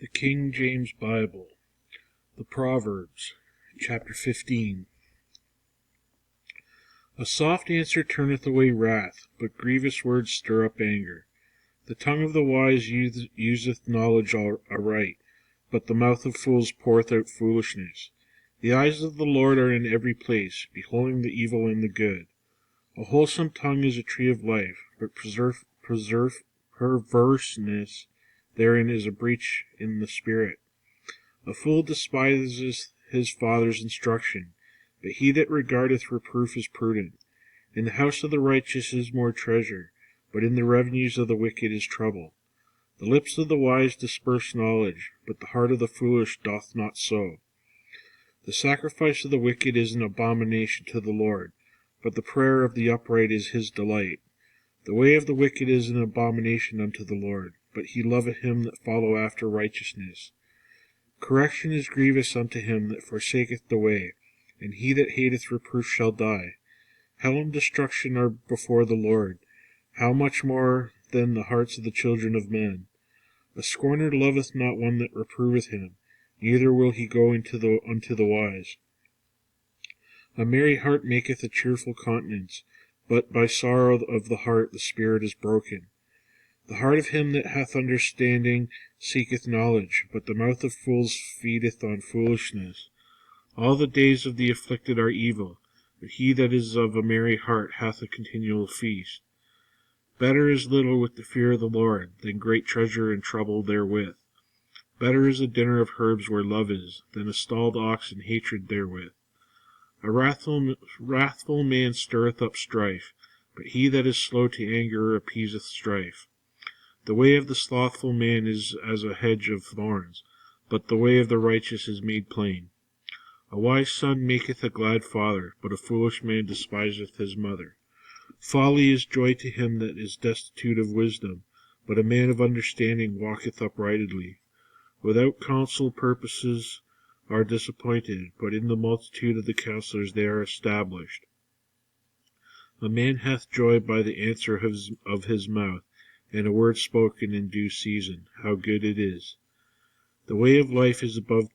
The King James Bible, the Proverbs, chapter 15. A soft answer turneth away wrath, but grievous words stir up anger. The tongue of the wise useth knowledge aright, but the mouth of fools poureth out foolishness. The eyes of the Lord are in every place, beholding the evil and the good. A wholesome tongue is a tree of life, but perverseness therein is a breach in the spirit. A fool despiseth his father's instruction, but he that regardeth reproof is prudent. In the house of the righteous is more treasure, but in the revenues of the wicked is trouble. The lips of the wise disperse knowledge, but the heart of the foolish doth not so. The sacrifice of the wicked is an abomination to the Lord, but the prayer of the upright is his delight. The way of the wicked is an abomination unto the Lord, but he loveth him that follow after righteousness. Correction is grievous unto him that forsaketh the way, and he that hateth reproof shall die. Hell and destruction are before the Lord, how much more than the hearts of the children of men? A scorner loveth not one that reproveth him, neither will he go unto the wise. A merry heart maketh a cheerful countenance, but by sorrow of the heart the spirit is broken. The heart of him that hath understanding seeketh knowledge, but the mouth of fools feedeth on foolishness. All the days of the afflicted are evil, but he that is of a merry heart hath a continual feast. Better is little with the fear of the Lord, than great treasure and trouble therewith. Better is a dinner of herbs where love is, than a stalled ox and hatred therewith. A wrathful man stirreth up strife, but he that is slow to anger appeaseth strife. The way of the slothful man is as a hedge of thorns, but the way of the righteous is made plain. A wise son maketh a glad father, but a foolish man despiseth his mother. Folly is joy to him that is destitute of wisdom, but a man of understanding walketh uprightly. Without counsel purposes are disappointed, but in the multitude of the counselors they are established. A man hath joy by the answer of his mouth, and a word spoken in due season, how good it is. The way of life is above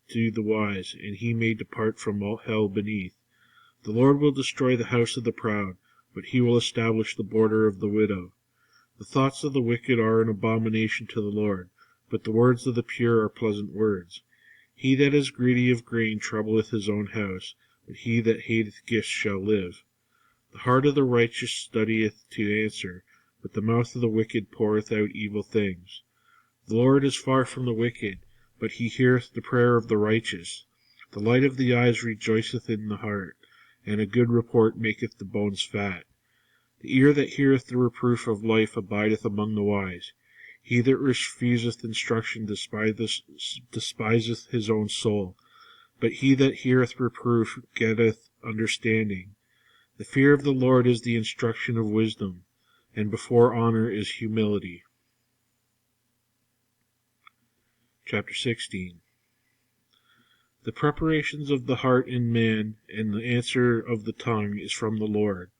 to the wise, and he may depart from all hell beneath. The Lord will destroy the house of the proud, but he will establish the border of the widow. The thoughts of the wicked are an abomination to the Lord, but the words of the pure are pleasant words. He that is greedy of grain troubleth his own house, but he that hateth gifts shall live. The heart of the righteous studieth to answer, but the mouth of the wicked poureth out evil things. The Lord is far from the wicked, but he heareth the prayer of the righteous. The light of the eyes rejoiceth in the heart, and a good report maketh the bones fat. The ear that heareth the reproof of life abideth among the wise. He that refuseth instruction despiseth his own soul, but he that heareth reproof getteth understanding. The fear of the Lord is the instruction of wisdom, and before honor is humility. Chapter 16. The preparations of the heart in man, and the answer of the tongue is from the Lord.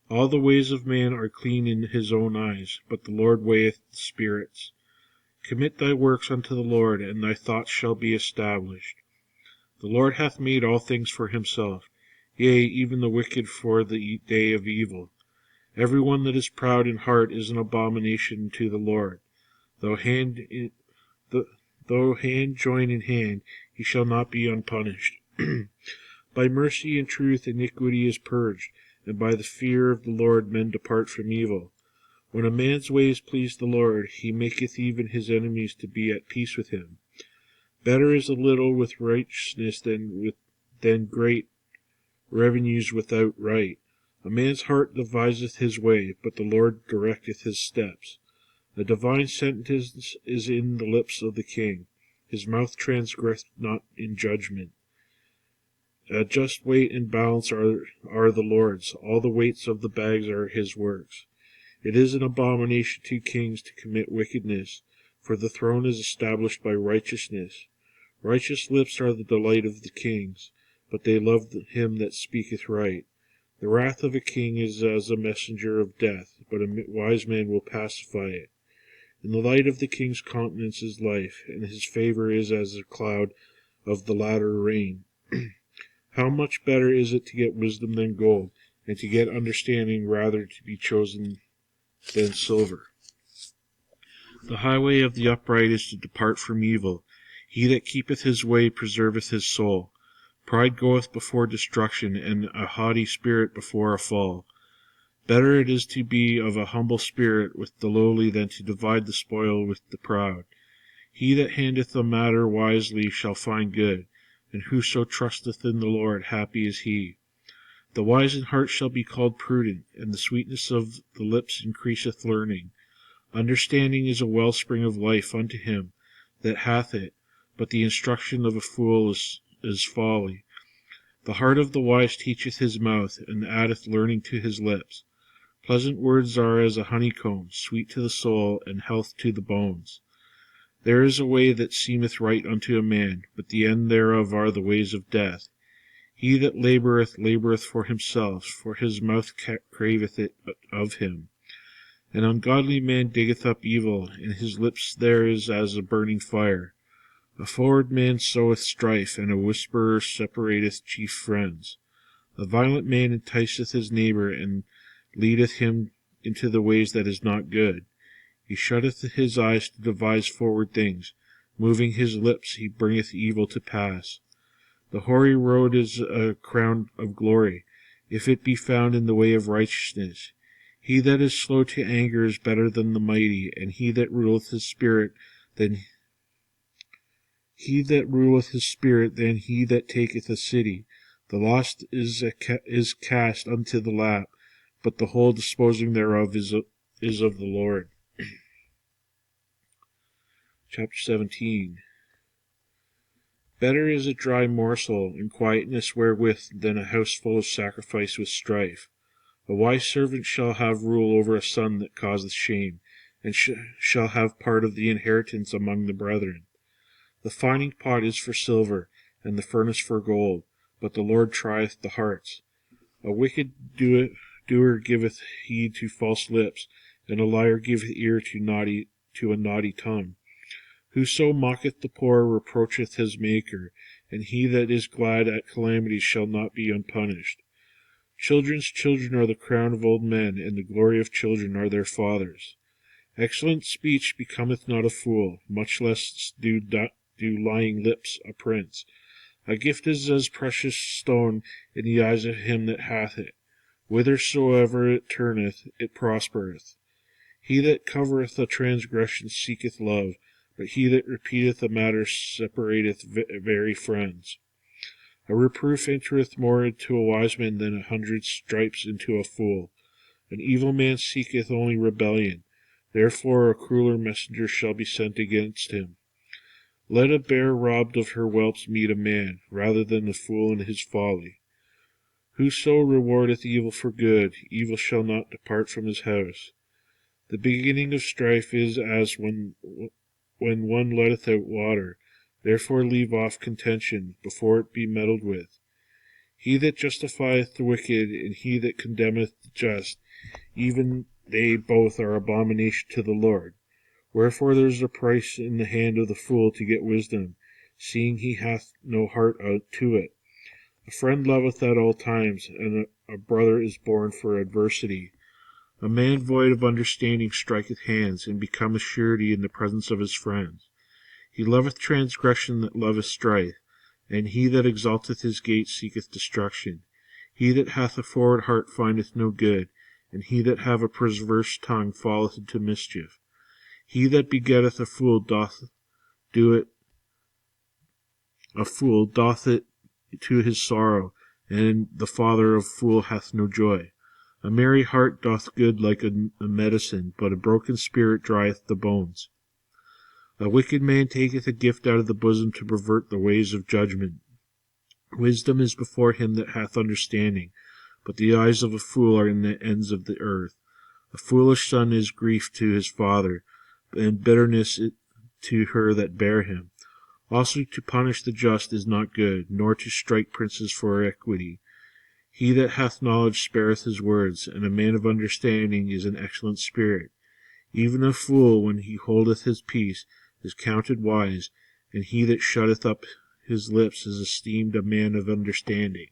All the ways of man are clean in his own eyes, but the Lord weigheth the spirits. Commit thy works unto the Lord, and thy thoughts shall be established. The Lord hath made all things for himself, yea, even the wicked for the day of evil. Every one that is proud in heart is an abomination to the Lord. Though hand join in hand, he shall not be unpunished. By mercy and truth iniquity is purged, and by the fear of the Lord men depart from evil. When a man's ways please the Lord, he maketh even his enemies to be at peace with him. Better is a little with righteousness than great revenues without right. A man's heart deviseth his way, but the Lord directeth his steps. A divine sentence is in the lips of the king. His mouth transgresseth not in judgment. A just weight and balance are the Lord's. All the weights of the bags are his works. It is an abomination to kings to commit wickedness, for the throne is established by righteousness. Righteous lips are the delight of the kings, but they love him that speaketh right. The wrath of a king is as a messenger of death, but a wise man will pacify it. In the light of the king's countenance is life, and his favor is as a cloud of the latter rain. How much better is it to get wisdom than gold, and to get understanding rather to be chosen than silver. The highway of the upright is to depart from evil. He that keepeth his way preserveth his soul. Pride goeth before destruction, and a haughty spirit before a fall. Better it is to be of a humble spirit with the lowly than to divide the spoil with the proud. He that handleth a matter wisely shall find good, and whoso trusteth in the Lord, happy is he. The wise in heart shall be called prudent, and the sweetness of the lips increaseth learning. Understanding is a wellspring of life unto him that hath it, but the instruction of a fool is folly. The heart of the wise teacheth his mouth, and addeth learning to his lips. Pleasant words are as a honeycomb, sweet to the soul, and health to the bones. There is a way that seemeth right unto a man, but the end thereof are the ways of death. He that laboureth, laboureth for himself, for his mouth craveth it of him. An ungodly man diggeth up evil, and his lips there is as a burning fire. A forward man soweth strife, and a whisperer separateth chief friends. A violent man enticeth his neighbour, and leadeth him into the ways that is not good. He shutteth his eyes to devise forward things. Moving his lips, he bringeth evil to pass. The hoary road is a crown of glory, if it be found in the way of righteousness. He that is slow to anger is better than the mighty, and he that ruleth his spirit than he that taketh a city. The lost is cast unto the lap, but the whole disposing thereof is of the Lord. Chapter 17. Better is a dry morsel and quietness wherewith than a house full of sacrifice with strife. A wise servant shall have rule over a son that causeth shame, and shall have part of the inheritance among the brethren. The fining pot is for silver, and the furnace for gold, but the Lord trieth the hearts. A wicked doer giveth heed to false lips, and a liar giveth ear to a naughty tongue. Whoso mocketh the poor reproacheth his Maker, and he that is glad at calamity shall not be unpunished. Children's children are the crown of old men, and the glory of children are their fathers. Excellent speech becometh not a fool, much less do lying lips a prince. A gift is as precious stone in the eyes of him that hath it. Whithersoever it turneth, it prospereth. He that covereth a transgression seeketh love, but he that repeateth a matter separateth very friends. A reproof entereth more into a wise man than 100 stripes into a fool. An evil man seeketh only rebellion, therefore a crueler messenger shall be sent against him. Let a bear robbed of her whelps meet a man, rather than the fool in his folly. Whoso rewardeth evil for good, evil shall not depart from his house. The beginning of strife is as when one letteth out water. Therefore leave off contention, before it be meddled with. He that justifieth the wicked, and he that condemneth the just, even they both are abomination to the Lord. Wherefore there is a price in the hand of the fool to get wisdom, seeing he hath no heart to it. A friend loveth at all times, and a brother is born for adversity. A man void of understanding striketh hands, and becometh surety in the presence of his friends. He loveth transgression that loveth strife, and he that exalteth his gate seeketh destruction. He that hath a forward heart findeth no good, and he that hath a perverse tongue falleth into mischief. He that begetteth a fool doth it to his sorrow, and the father of fool hath no joy. A merry heart doth good like a medicine, but a broken spirit drieth the bones. A wicked man taketh a gift out of the bosom to pervert the ways of judgment. Wisdom is before him that hath understanding, but the eyes of a fool are in the ends of the earth. A foolish son is grief to his father, and bitterness to her that bare him. Also to punish the just is not good, nor to strike princes for equity. He that hath knowledge spareth his words, and a man of understanding is an excellent spirit. Even a fool, when he holdeth his peace, is counted wise, and he that shutteth up his lips is esteemed a man of understanding.